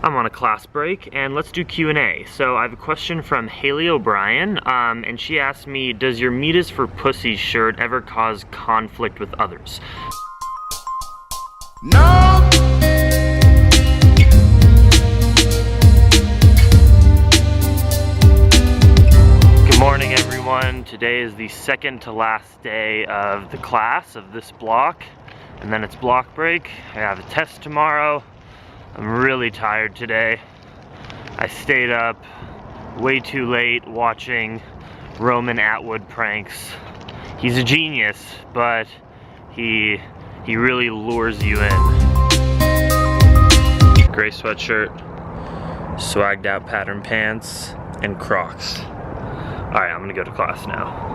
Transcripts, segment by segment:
I'm on a class break, and let's do Q&A. So I have a question from Haley O'Brien, and she asked me, does your "Meat is for Pussies" shirt ever cause conflict with others? No! Good morning, everyone. Today is the second to last day of the class of this block, and then it's block break. I have a test tomorrow. I'm really tired today. I stayed up way too late watching Roman Atwood pranks. He's a genius, but he really lures you in. Gray sweatshirt, swagged out pattern pants, and Crocs. All right, I'm gonna go to class now.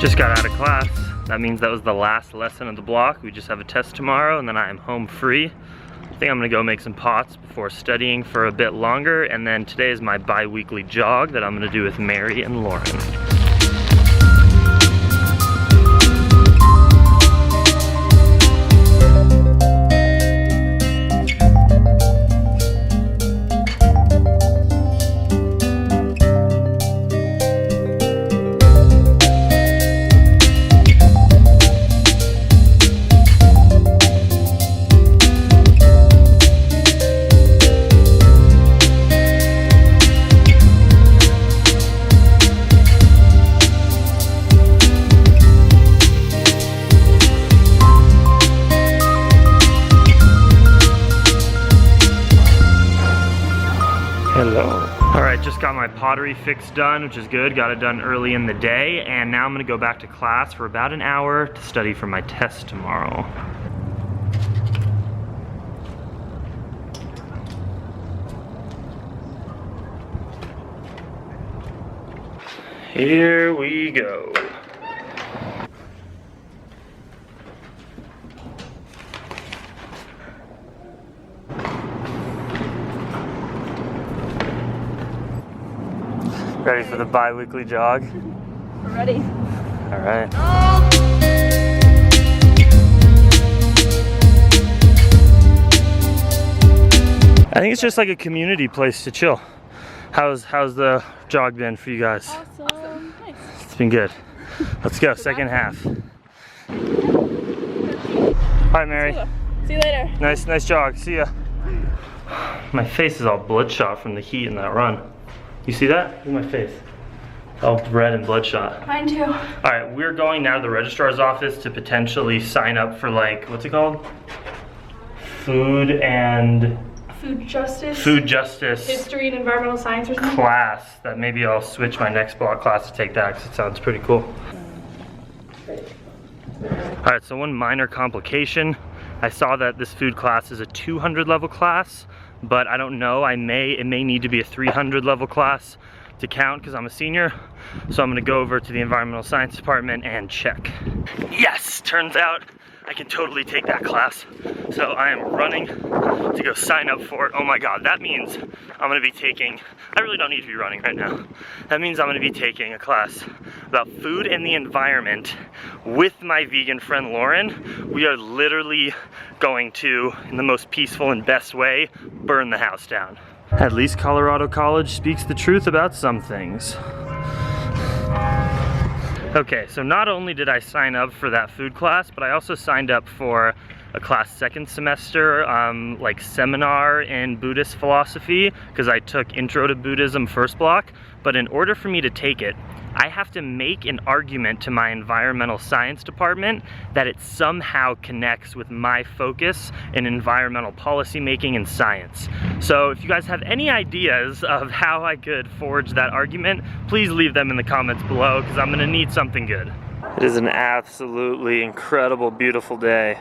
Just got out of class. That means that was the last lesson of the block. We just have a test tomorrow and then I am home free. I think I'm gonna go make some pots before studying for a bit longer, and then today is my bi-weekly jog that I'm gonna do with Mary and Lauren. Hello. All right, just got my pottery fix done, which is good. Got it done early in the day, and now I'm gonna go back to class for about an hour to study for my test tomorrow. Here we go. Ready for the bi-weekly jog? We're ready. All right. I think it's just like a community place to chill. How's the jog been for you guys? Awesome. Nice. It's been good. Let's go, second half. All right, Mary. See you later. Nice jog. See ya. My face is all bloodshot from the heat in that run. You see that? Look at my face. All red and bloodshot. Mine too. All right, we're going now to the registrar's office to potentially sign up for, like, what's it called? Food justice. History and environmental science or something? Class. That maybe I'll switch my next block class to take that because it sounds pretty cool. All right, so one minor complication. I saw that this food class is a 200 level class, but I don't know, it may need to be a 300 level class to count because I'm a senior. So I'm gonna go over to the environmental science department and check. Yes, turns out I can totally take that class. So I am running to go sign up for it. Oh my God, that means I'm gonna be taking, I really don't need to be running right now. That means I'm gonna be taking a class about food and the environment with my vegan friend Lauren. We are literally going to, in the most peaceful and best way, burn the house down. At least Colorado College speaks the truth about some things. Okay, so not only did I sign up for that food class, but I also signed up for a class second semester, like seminar in Buddhist philosophy, because I took Intro to Buddhism first block. But in order for me to take it, I have to make an argument to my environmental science department that it somehow connects with my focus in environmental policy making and science. So if you guys have any ideas of how I could forge that argument, please leave them in the comments below because I'm gonna need something good. It is an absolutely incredible, beautiful day.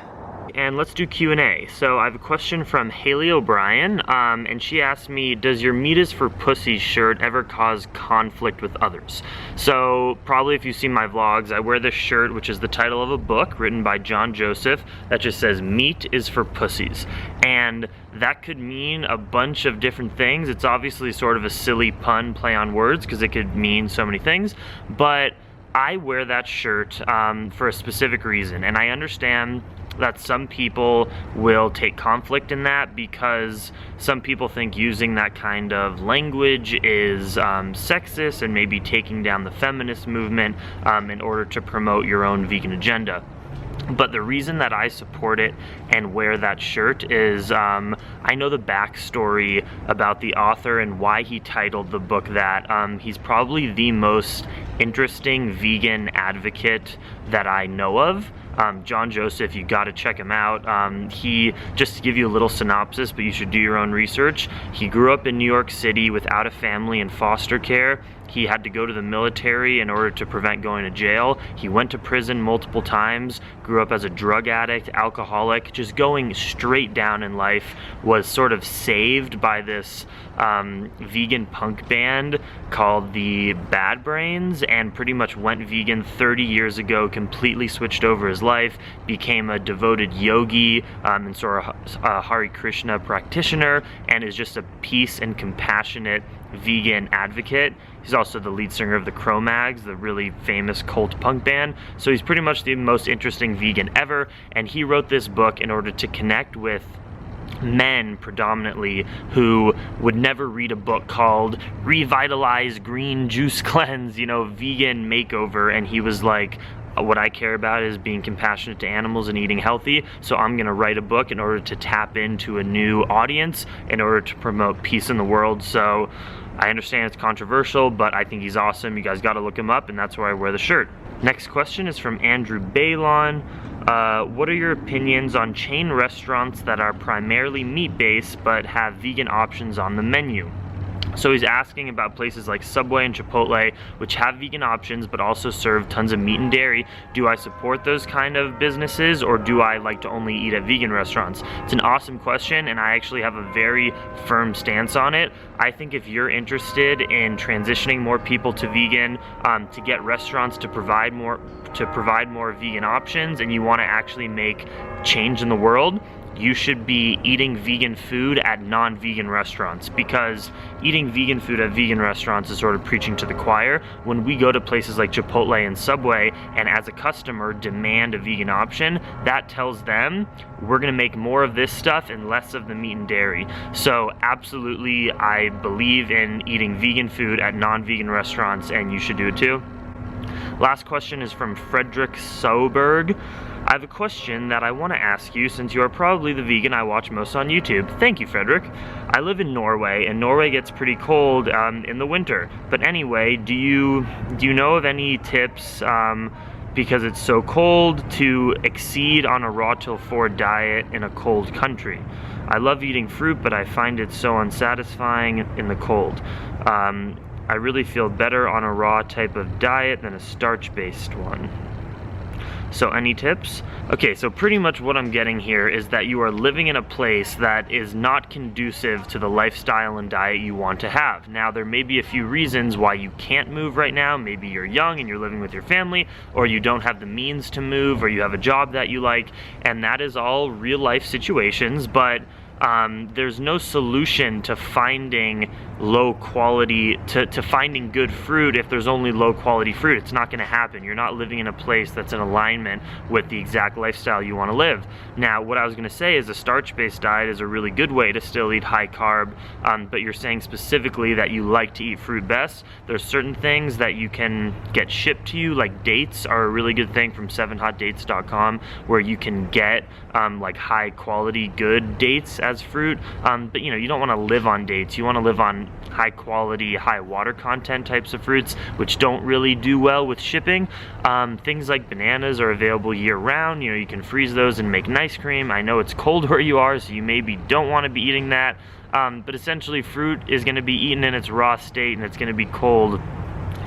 and let's do Q&A. So I have a question from Haley O'Brien, and she asked me, does your Meat is for Pussies shirt ever cause conflict with others? So probably if you see my vlogs, I wear this shirt, which is the title of a book written by John Joseph that just says Meat is for Pussies. And that could mean a bunch of different things. It's obviously sort of a silly pun play on words because it could mean so many things, but I wear that shirt for a specific reason, and I understand that some people will take conflict in that because some people think using that kind of language is sexist and maybe taking down the feminist movement in order to promote your own vegan agenda. But the reason that I support it and wear that shirt is I know the backstory about the author and why he titled the book that. He's probably the most interesting vegan advocate that I know of. John Joseph, you gotta check him out. He, just to give you a little synopsis, but you should do your own research, he grew up in New York City without a family in foster care. He had to go to the military in order to prevent going to jail. He went to prison multiple times, grew up as a drug addict, alcoholic, just going straight down in life, was sort of saved by this vegan punk band called the Bad Brains, and pretty much went vegan 30 years ago, completely switched over his life, became a devoted yogi and sort of a Hare Krishna practitioner, and is just a peace and compassionate vegan advocate. He's also the lead singer of the Cro-Mags, the really famous cult punk band. So he's pretty much the most interesting vegan ever, and he wrote this book in order to connect with men predominantly who would never read a book called Revitalize Green Juice Cleanse, you know, vegan makeover, and he was like, what I care about is being compassionate to animals and eating healthy, so I'm gonna write a book in order to tap into a new audience, in order to promote peace in the world. So I understand it's controversial, but I think he's awesome. You guys gotta look him up, and that's why I wear the shirt. Next question is from Andrew Balon. What are your opinions on chain restaurants that are primarily meat-based but have vegan options on the menu? So he's asking about places like Subway and Chipotle, which have vegan options but also serve tons of meat and dairy. Do I support those kind of businesses, or do I like to only eat at vegan restaurants? It's an awesome question, and I actually have a very firm stance on it. I think if you're interested in transitioning more people to vegan, to get restaurants to provide more vegan options, and you want to actually make change in the world, you should be eating vegan food at non-vegan restaurants, because eating vegan food at vegan restaurants is sort of preaching to the choir. When we go to places like Chipotle and Subway and as a customer demand a vegan option, that tells them we're gonna make more of this stuff and less of the meat and dairy. So absolutely, I believe in eating vegan food at non-vegan restaurants, and you should do it too. Last question is from Frederick Soberg. I have a question that I want to ask you, since you are probably the vegan I watch most on YouTube. Thank you, Frederick. I live in Norway, and Norway gets pretty cold in the winter. But anyway, do you know of any tips, because it's so cold, to exceed on a raw till 4 diet in a cold country? I love eating fruit, but I find it so unsatisfying in the cold. I really feel better on a raw type of diet than a starch-based one. So any tips? Okay, so pretty much what I'm getting here is that you are living in a place that is not conducive to the lifestyle and diet you want to have. Now, there may be a few reasons why you can't move right now. Maybe you're young and you're living with your family, or you don't have the means to move, or you have a job that you like, and that is all real life situations, but there's no solution to finding low quality, to finding good fruit if there's only low quality fruit. It's not going to happen. You're not living in a place that's in alignment with the exact lifestyle you want to live. Now, what I was going to say is a starch-based diet is a really good way to still eat high carb, but you're saying specifically that you like to eat fruit best. There's certain things that you can get shipped to you, like dates are a really good thing from 7hotdates.com, where you can get like high quality good dates as fruit, but you know, you don't want to live on dates. You want to live on high quality, high water content types of fruits, which don't really do well with shipping. Things like bananas are available year round. You know, you can freeze those and make nice cream. I know it's cold where you are, so you maybe don't want to be eating that, but essentially fruit is going to be eaten in its raw state and it's going to be cold.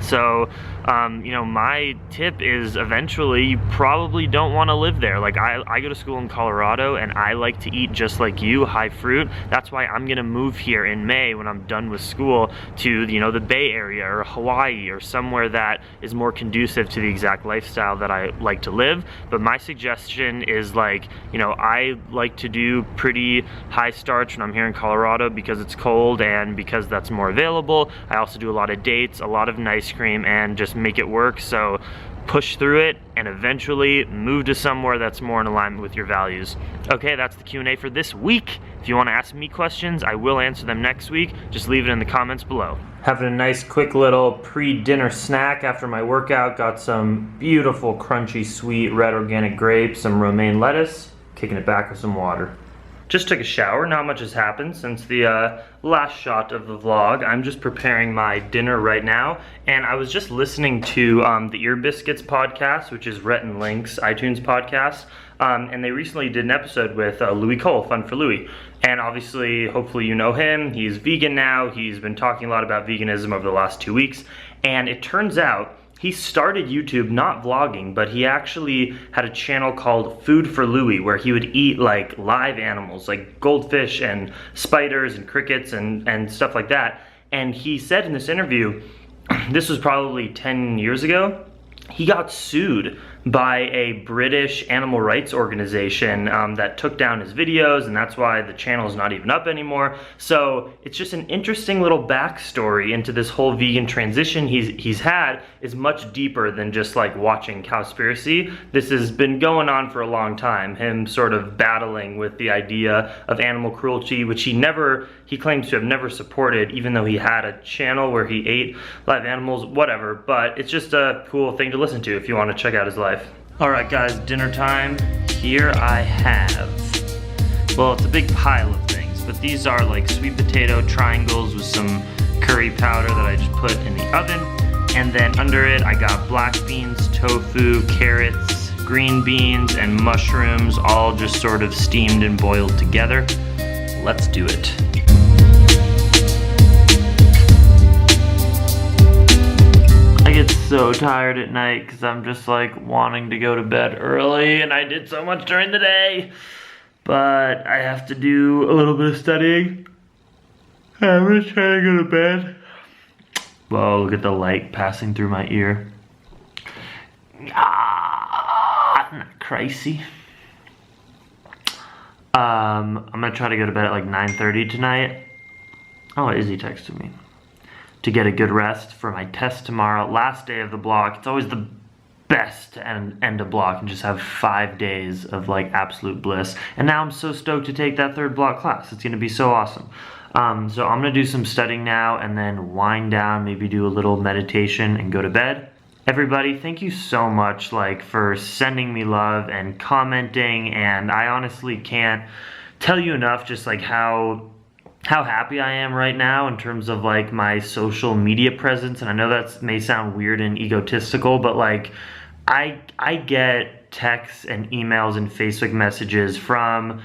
So You know, my tip is eventually you probably don't want to live there. Like I go to school in Colorado and I like to eat just like you, high fruit. That's why I'm gonna move here in May when I'm done with school to, you know, the Bay Area or Hawaii or somewhere that is more conducive to the exact lifestyle that I like to live. But my suggestion is, like, you know, I like to do pretty high starch when I'm here in Colorado because it's cold and because that's more available. I also do a lot of dates, a lot of ice cream, and just make it work. So push through it and eventually move to somewhere that's more in alignment with your values. Okay, that's the Q&A for this week. If you want to ask me questions, I will answer them next week. Just leave it in the comments below. Having a nice quick little pre-dinner snack after my workout. Got some beautiful crunchy sweet red organic grapes, some romaine lettuce, kicking it back with some water. Just took a shower. Not much has happened since the last shot of the vlog. I'm just preparing my dinner right now, and I was just listening to the Ear Biscuits podcast, which is Rhett and Link's iTunes podcast, and they recently did an episode with Louis Cole, Fun for Louis, and obviously, hopefully you know him. He's vegan now. He's been talking a lot about veganism over the last 2 weeks, and it turns out he started YouTube not vlogging, but he actually had a channel called Food for Louie, where he would eat like live animals, like goldfish and spiders and crickets and stuff like that. And he said in this interview, this was probably 10 years ago, he got sued by a British animal rights organization that took down his videos, and that's why the channel is not even up anymore. So it's just an interesting little backstory into this whole vegan transition he's had. Is much deeper than just like watching Cowspiracy. This has been going on for a long time, him sort of battling with the idea of animal cruelty, which he claims to have never supported, even though he had a channel where he ate live animals, whatever. But it's just a cool thing to listen to if you want to check out his life. Alright guys, dinner time. Here I have, well, it's a big pile of things, but these are like sweet potato triangles with some curry powder that I just put in the oven. And then under it I got black beans, tofu, carrots, green beans, and mushrooms, all just sort of steamed and boiled together. Let's do it. I get so tired at night because I'm just like wanting to go to bed early, and I did so much during the day, but I have to do a little bit of studying. I'm gonna try to go to bed. Whoa, look at the light passing through my ear. Isn't that crazy? I'm gonna try to go to bed at like 9:30 tonight. Oh, Izzy texted me. To get a good rest for my test tomorrow. Last day of the block. It's always the best to end a block and just have 5 days of like absolute bliss. And now I'm so stoked to take that third block class. It's gonna be so awesome. So I'm gonna do some studying now and then wind down, maybe do a little meditation and go to bed. Everybody, thank you so much for sending me love and commenting, and I honestly can't tell you enough just how happy I am right now in terms of my social media presence. And I know that may sound weird and egotistical, but I get texts and emails and Facebook messages from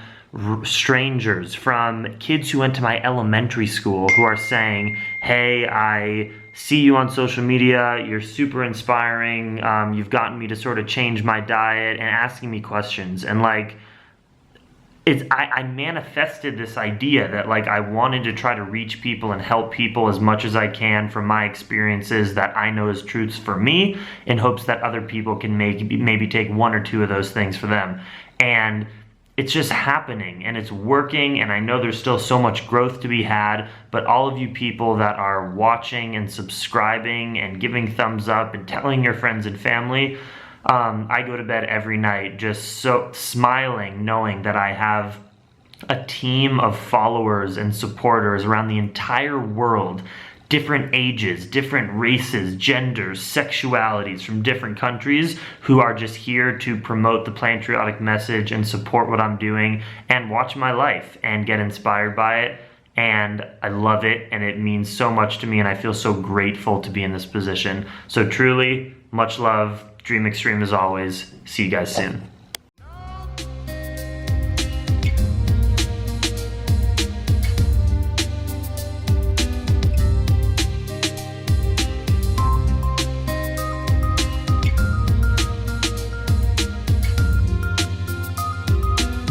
strangers, from kids who went to my elementary school, who are saying, hey, I see you on social media, you're super inspiring, you've gotten me to sort of change my diet, and asking me questions. And I manifested this idea that I wanted to try to reach people and help people as much as I can from my experiences that I know as truths for me, in hopes that other people can maybe take one or two of those things for them. And it's just happening, and it's working, and I know there's still so much growth to be had, but all of you people that are watching and subscribing and giving thumbs up and telling your friends and family, I go to bed every night just so smiling, knowing that I have a team of followers and supporters around the entire world, different ages, different races, genders, sexualities from different countries, who are just here to promote the Plantriotic message and support what I'm doing and watch my life and get inspired by it. And I love it, and it means so much to me, and I feel so grateful to be in this position. So truly, much love. Dream extreme as always. See you guys soon.